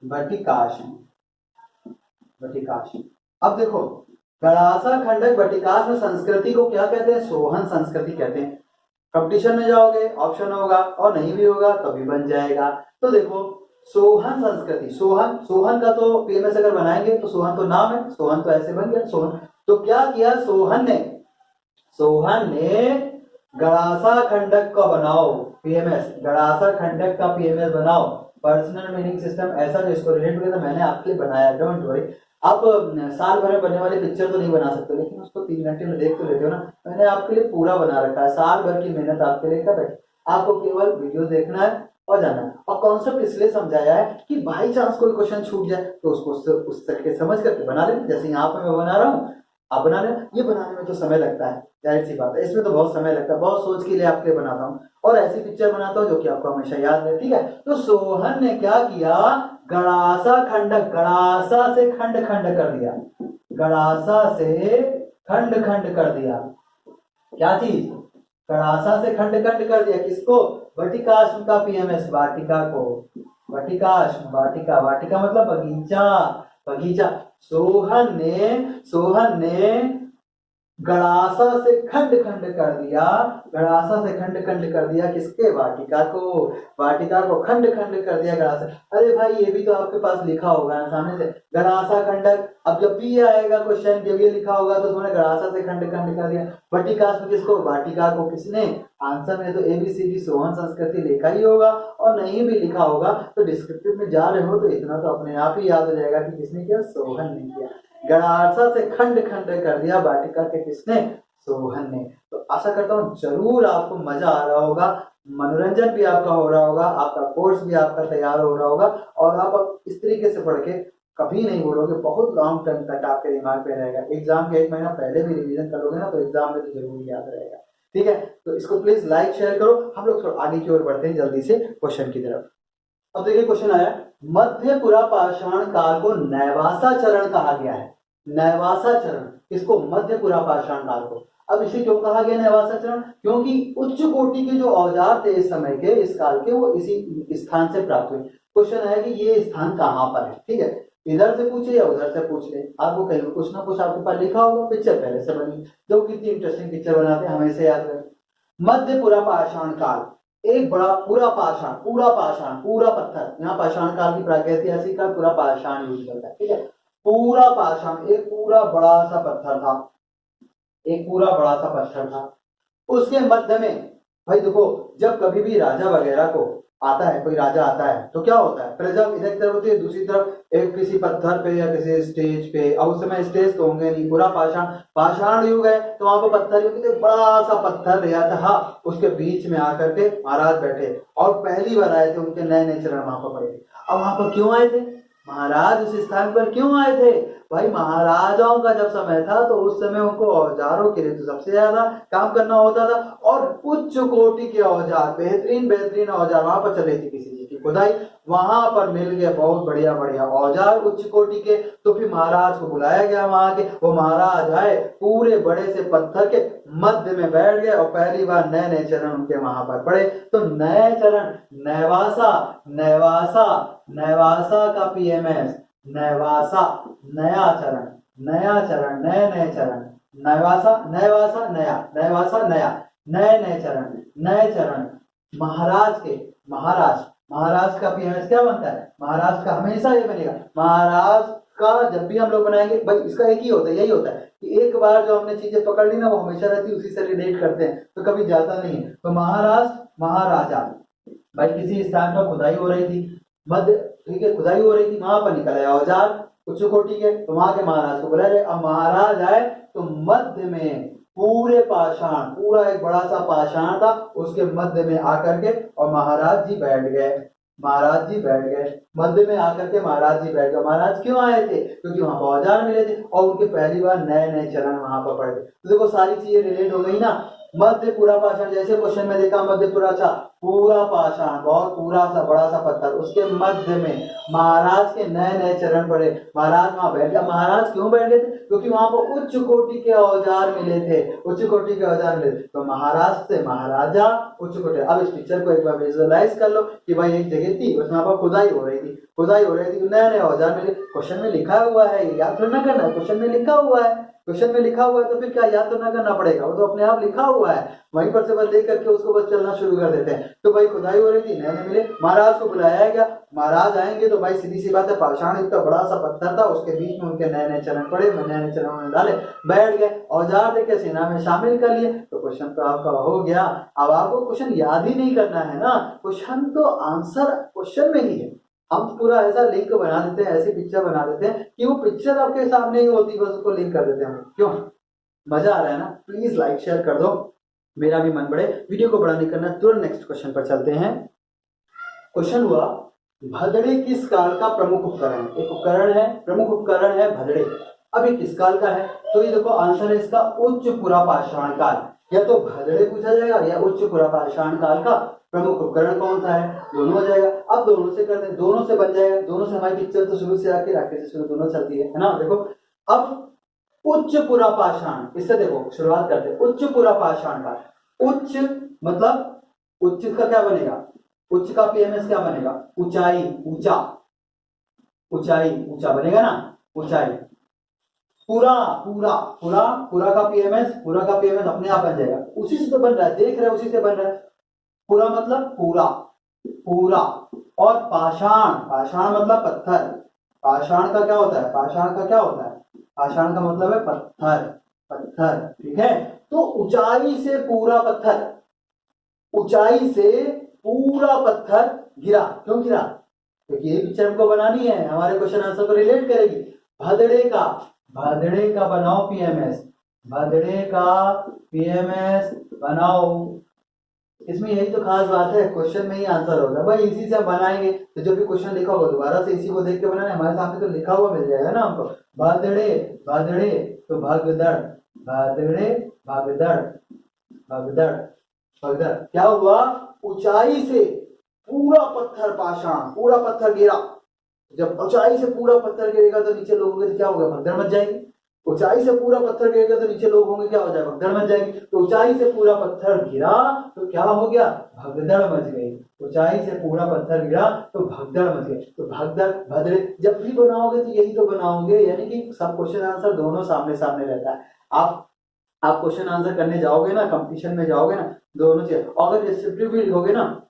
बटिकाश, बटिकाश। अब देखो, गड़ासा खंडक बटिकाश संस्कृति को क्या कहते हैं? सोहन संस्कृति कहते हैं। कंपटीशन में जाओगे ऑप्शन होगा, और नहीं भी होगा कभी बन जाएगा। तो देखो, सोहन संस्कृति, सोहन का तो पीएमएस अगर बनाएंगे तो सोहन तो नाम है, सोहन तो ऐसे बन गया सोहन। तो क्या किया सोहन ने गड़ासा खंडक का बनाओ पीएमएस, गड़ासा खंडक का पीएमएस बनाओ, पर्सनल मीनिंग सिस्टम, ऐसा जो इसको रिलेट किया था मैंने आपके लिए बनाया, डोंट वरी। आप साल भर में बनने वाली पिक्चर तो नहीं बना सकते, लेकिन उसको 3 घंटे में देख तो लेते हो ना। मैंने आपके लिए पूरा बना रखा है, साल भर की मेहनत आपके लिए कर रखी। आपको केवल वीडियो देखना है और जाना है। और कॉन्सेप्ट इसलिए समझाया है कि बाई चांस कोई क्वेश्चन छूट जाए तो उसको उस तरीके समझ करके बना लें, जैसे यहाँ पे मैं बना रहा हूँ। आप बनाने में तो समय लगता है, जाहिर सी बात है, इसमें तो बहुत समय लगता है, बहुत सोच के लिए आपके बनाता हूँ और ऐसी पिक्चर बनाता हूँ जो कि आपको हमेशा याद रहे। ठीक है, तो सोहन ने क्या किया, गड़ासा से खंड खंड कर दिया, गड़ासा से खंड खंड कर दिया, क्या चीज, गड़ासा से खंड खंड कर दिया, किसको, वटिकाश्म का पीएमएस, वाटिका को, वटिकाश्म, वाटिका, वाटिका मतलब बगीचा, बगीचा। सोहन ने गड़ासा से खंड खंड कर दिया, गड़ासा से खंड खंड कर दिया किसके, वाटिका को, वाटिका को खंड खंड कर दिया गड़ासा। अरे भाई ये भी तो आपके पास लिखा होगा ना सामने से, गड़ासा खंडक। अब जब भी आएगा क्वेश्चन, जब ये लिखा होगा तो उसने गड़ासा से खंड खंड कर दिया, वटिका में किसको, वाटिका को, किसने, आंसर में तो एबीसीडी सोहन संस्कृति लिखा ही होगा, और नहीं भी लिखा होगा तो डिस्क्रिप्टिव में जा रहे हो तो इतना तो अपने आप ही याद हो जाएगा कि किसने किया, सोहन ने किया। गड़ासा से खंड खंड कर दिया, वाटिका के किसने, सोहन ने। तो आशा करता हूँ जरूर आपको मजा आ रहा होगा, मनोरंजन भी आपका हो रहा होगा, आपका कोर्स भी आपका तैयार हो रहा होगा, और आप इस तरीके से पढ़ के कभी नहीं बोलोगे, बहुत लॉन्ग टर्म तक आपके दिमाग पे रहेगा। एग्जाम के 1 महीना पहले भी रिवीजन करोगे ना तो एग्जाम में तो जरूर याद रहेगा। ठीक है, तो इसको प्लीज लाइक शेयर करो। हम लोग थोड़ा आगे की ओर बढ़ते हैं जल्दी से क्वेश्चन की तरफ। अब देखिए क्वेश्चन आया, मध्य पुरापाषाण काल को नैवासा चरण कहा गया है, नैवासा चरण, किसको, मध्य पुरापाषाण काल को। अब इसे क्यों कहा गया नैवासा चरण, क्योंकि उच्च कोटि के जो औजार थे इस समय के, इस काल के, वो इसी स्थान से प्राप्त हुए। क्वेश्चन है कि ये स्थान कहाँ पर है। ठीक है, इधर से पूछे या उधर से पूछ ले, आपको कहीं कुछ ना कुछ आपके पास लिखा होगा, पिक्चर पहले से बनी, जो कितनी इंटरेस्टिंग पिक्चर बनाते हैं हमेशा याद रखें। मध्य पुरापाषाण काल, एक बड़ा पूरा पाषाण, पूरा पत्थर, यहाँ पाषाण काल की प्रागैतिहासिक का पूरा पाषाण यूज करता है। ठीक है, पूरा पाषाण, एक पूरा बड़ा सा पत्थर था, एक पूरा बड़ा सा पत्थर था, उसके मध्य में, भाई देखो जब कभी भी राजा वगैरह को आता है, कोई राजा आता है तो क्या होता है, प्रजा इधर की तरफ होती है, दूसरी तरफ एक किसी पत्थर पे या किसी स्टेज पे, अब उस समय स्टेज तो होंगे नहीं, पूरा पाषाण युग है, तो वहां पर पत्थर युग, तो बड़ा सा पत्थर लिया था, हाँ, उसके बीच में आकर के महाराज बैठे, और पहली बार आए थे, उनके नए नए चरण वहां पर पड़े थे। अब वहां पर क्यों आए थे महाराज, उस स्थान पर क्यों आए थे, भाई महाराजाओं का जब समय था तो उस समय उनको औजारों के लिए तो सबसे ज्यादा काम करना होता था, और उच्च कोटि के औजार, बेहतरीन औजार वहां पर चल रही थी, किसी चीज की खुदाई, वहां पर मिल गए बहुत बढ़िया बढ़िया औजार उच्च कोटि के। तो फिर महाराज को बुलाया गया वहां के, वो महाराज आए, पूरे बड़े से पत्थर के मध्य में बैठ गए, और पहली बार नए नए चरण उनके वहां पर पड़े। तो नए चरण, नैवासा, नैवासा का पीएमएस, नैवासा, नया चरण, नए नए चरण, नैवासा, नए चरण, महाराज का पीएमएस क्या बनता है, महाराज का हमेशा ये बनेगा, महाराज का जब भी हम लोग बनाएंगे, भाई इसका एक ही होता है, यही होता है कि एक बार जो हमने चीजें पकड़ ली ना वो हमेशा रहती है, उसी से रिलेट करते हैं, तो कभी जाता नहीं है। तो महाराज, महाराजा, भाई किसी स्थान पर खुदाई हो रही थी, मध्य, ठीक है, खुदाई हो रही थी, वहां पर निकल आया औजार उच्च कोटि के, तो वहां के महाराज को बुलाया जाए। अब महाराज आए तो मध्य में पूरे पाषाण, पूरा एक बड़ा सा पाषाण था, उसके मध्य में आकर के और महाराज जी बैठ गए, मध्य में आकर के महाराज जी बैठ गए। महाराज क्यों आए थे, क्योंकि वहां पर औजार मिले थे और उनके पहली बार नए नए चरण वहां पर पड़े थे। तो देखो सारी चीजें रिलेट हो गई ना। मध्य पूरा पाषाण, जैसे क्वेश्चन में देखा मध्य पूरा था, पूरा पाषाण, बहुत पूरा सा बड़ा सा पत्थर, उसके मध्य में महाराज के नए नए चरण पड़े, महाराज वहां बैठ गया। महाराज क्यों बैठ गए थे, क्योंकि वहां पर उच्च कोटि के औजार मिले थे, तो महाराज से महाराजा, उच्च कोटि। अब इस पिक्चर को एक बार विजुअलाइज कर लो कि भाई एक जगह थी, उसमें पर खुदाई हो रही थी, नए नए औजार मिले, क्वेश्चन में लिखा हुआ है, याद थोड़ा ना करना है, क्वेश्चन में लिखा हुआ है तो फिर क्या याद तो ना करना पड़ेगा, वो तो अपने आप लिखा हुआ है, वहीं पर से बस देख करके उसको बस चलना शुरू कर देते हैं। तो भाई खुदाई हो रही थी, नए नए मिले, महाराज को बुलाया गया, महाराज आएंगे तो भाई सीधी सी बात है, पाषाण इतना बड़ा सा पत्थर था, उसके बीच में उनके नए नए चरण पड़े, नए नए चरण में डाले, बैठ गए, औजार देके सेना में शामिल कर लिए। तो क्वेश्चन तो आपका हो गया। अब आपको क्वेश्चन याद ही नहीं करना है ना, क्वेश्चन तो आंसर क्वेश्चन में ही है। हम पूरा ऐसा लिंक बना देते हैं, ऐसी पिक्चर बना देते हैं कि वो पिक्चर आपके सामने ही होती, बस उसको लिंक कर देते हैं। क्यों, मजा आ रहा है ना? प्लीज लाइक शेयर कर दो, मेरा भी मन बढ़े। वीडियो को बड़ा नहीं करना, तुरंत नेक्स्ट क्वेश्चन पर चलते हैं। क्वेश्चन हुआ, भदड़े किस काल का प्रमुख उपकरण? एक उपकरण है, प्रमुख उपकरण है भदड़े। अब ये किस काल का है, तो ये देखो आंसर है इसका उच्च पुरापाषाण काल। या तो भदड़े पूछा जाएगा या उच्च पुरापाषाण काल का प्रमुख उपकरण कौन सा है, दोनों हो जाएगा। अब दोनों से करते हैं, दोनों से बन जाएगा, दोनों से हमारी पिक्चर तो शुरू से आके आखिर से शुरू दोनों चलती है ना। देखो अब उच्च पुरापाषाण, इससे देखो शुरुआत करते हैं। उच्च पुरापाषाण काल, उच्च मतलब उच्च का क्या बनेगा, उच्च का पीएमएस क्या बनेगा, ऊंचाई, ऊंचा, ऊंचाई ऊंचा बनेगा ना, ऊंचाई। पूरा पूरा पूरा पूरा का पीएमएस, पूरा का पीएमएस अपने आप बन जाएगा, उसी से तो बन रहा है, देख रहे हैं उसी से बन रहा है। पूरा मतलब पूरा, पूरा। और पाषाण, पाषाण मतलब पत्थर। पाषाण का क्या होता है, पाषाण का क्या होता है, पाषाण का मतलब है पत्थर, पत्थर, ठीक है। तो ऊंचाई से पूरा पत्थर, ऊंचाई से पूरा पत्थर गिरा, क्यों गिरा, क्योंकि ये पिक्चर हमको बनानी है, हमारे क्वेश्चन आंसर को रिलेट करेगी। भदड़े का, भदड़े का बनाओ पीएमएस, भदड़े का पीएमएस बनाओ। इसमें यही तो खास बात है, क्वेश्चन में ही आंसर होगा भाई, इसी से हम बनाएंगे। तो जो भी क्वेश्चन लिखा होगा दोबारा से इसी को देख के बनाना है, हमारे सामने तो लिखा हुआ मिल जाएगा ना हमको। भदड़े, भदड़े तो भगदड़, भदड़े भगदड़, भगदड़, भगदड़। क्या हुआ, ऊंचाई से पूरा पत्थर पाषाण, पूरा पत्थर गिरा। जब ऊंचाई से पूरा पत्थर गिरेगा तो नीचे लोग होंगे, क्या होगा, भगदड़ मच जाएगी। ऊंचाई से पूरा पत्थर गिरेगा तो नीचे लोग होंगे, क्या हो जाएगा, भगदड़ मच जाएगी। तो ऊंचाई से पूरा पत्थर गिरा तो क्या हो गया, भगदड़ मच गई। ऊंचाई से पूरा पत्थर गिरा तो भगदड़ मच गई। तो भगदड़, भदड़े जब भी बनाओगे तो यही तो बनाओगे, यानी कि सब क्वेश्चन आंसर दोनों सामने सामने रहता है। आप क्वेश्चन आंसर करने जाओगे ना, कंपटीशन में जाओगे ना, दोनों चीज अगर डिस्क्रिप्टिव भी लिखोगे ना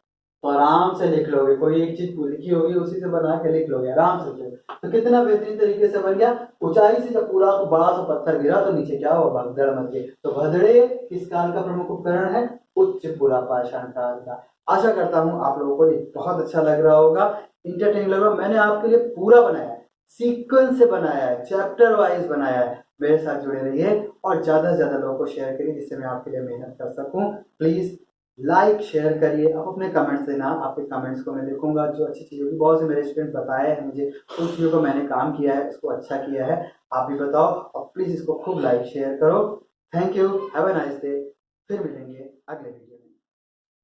तो आराम से लिख लोगे, कोई एक चीज लिखी होगी उसी से बना के लिख लोगे, आराम से लिख। तो कितना बेहतरीन तरीके से बन गया, ऊंचाई से जब पूरा बड़ा सा पत्थर गिरा तो नीचे क्या हुआ, भगदड़ मच गई। तो भदड़े किस काल का प्रमुख उपकरण है, उच्च पुरापाषाण काल का। आशा करता हूँ आप लोगों को ये बहुत अच्छा लग रहा होगा, इंटरटेनिंग लग रहा होगा। मैंने आपके लिए पूरा बनाया है, सीक्वेंस से बनाया है, चैप्टर वाइज बनाया है। मेरे साथ जुड़े रहिए और ज्यादा से ज्यादा लोगों को शेयर करिए, जिससे मैं आपके लिए मेहनत कर सकूं। प्लीज लाइक शेयर करिए, आप अपने कमेंट्स देना, आपके कमेंट्स को मैं देखूंगा। जो अच्छी चीज़ होगी, बहुत से मेरे स्टूडेंट बताए हैं मुझे, उन चीज़ों को मैंने काम किया है, इसको अच्छा किया है, आप भी बताओ। और प्लीज़ इसको खूब लाइक शेयर करो। Thank you, have a nice day. फिर मिलेंगे अगले वीडियो।